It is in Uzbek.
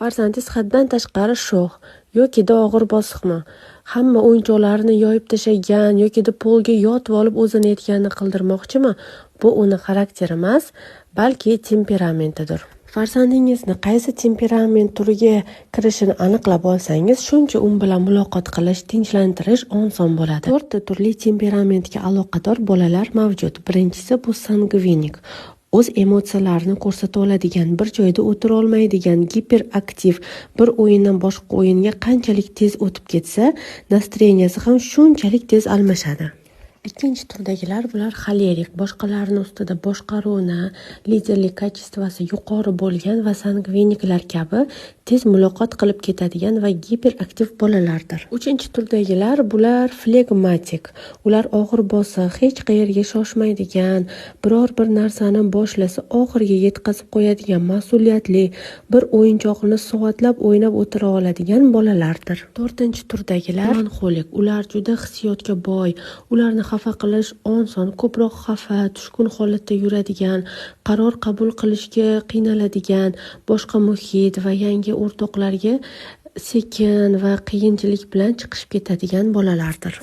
Farzandingiz haddan tashqari sho'x yoki og'ir bosiqmi? Hamma o'yinchoqlarini yoyib tashlagan yoki polga yotib olib o'zini aytganini qildirmoqchimi? Bu uni xarakteri emas, balki temperamentidir. Farzandingizni qaysi temperament turiga kirishini aniqlab olsangiz, shuncha u bilan muloqot qilish, tinchlantirish oson bo'ladi. 4 ta turli temperamentga aloqador bolalar mavjud. Birinchisi bu sangvinik. O'z emotsiyalarini ko'rsata oladigan, bir joyda o'tira olmaydigan, giperaktiv, bir o'yindan boshqa o'yinga qanchalik tez o'tib ketsa, настроенияsi ham shunchalik tez almashadi. Ikkinchi turdagilar bular xolerik, boshqalarning ustida boshqaruvni, liderlik kачествоsi yuqori bo'lgan va sangviniklar kabi tez muloqot qilib ketadigan va giperaktiv bolalardir. Uchinchi turdagilar bular flegmatik. Ular og'ir bosiq, hech qayerga shoshmaydigan, biror bir narsani boshlasa oxiriga yetkazib qo'yadigan, mas'uliyatli, bir o'yinchoqni soatlab o'ynab o'tira oladigan bolalardir. To'rtinchi turdagilar melanxolik. Ular juda hissiyotga boy, ularni xafa qilish oson, ko'proq xafa, tushkun holatda yuradigan, qaror qabul qilishga qiynaladigan, boshqa muhit va yangi o'rtoqlarga sekin va qiyinchilik bilan chiqishib ketadigan bolalardir.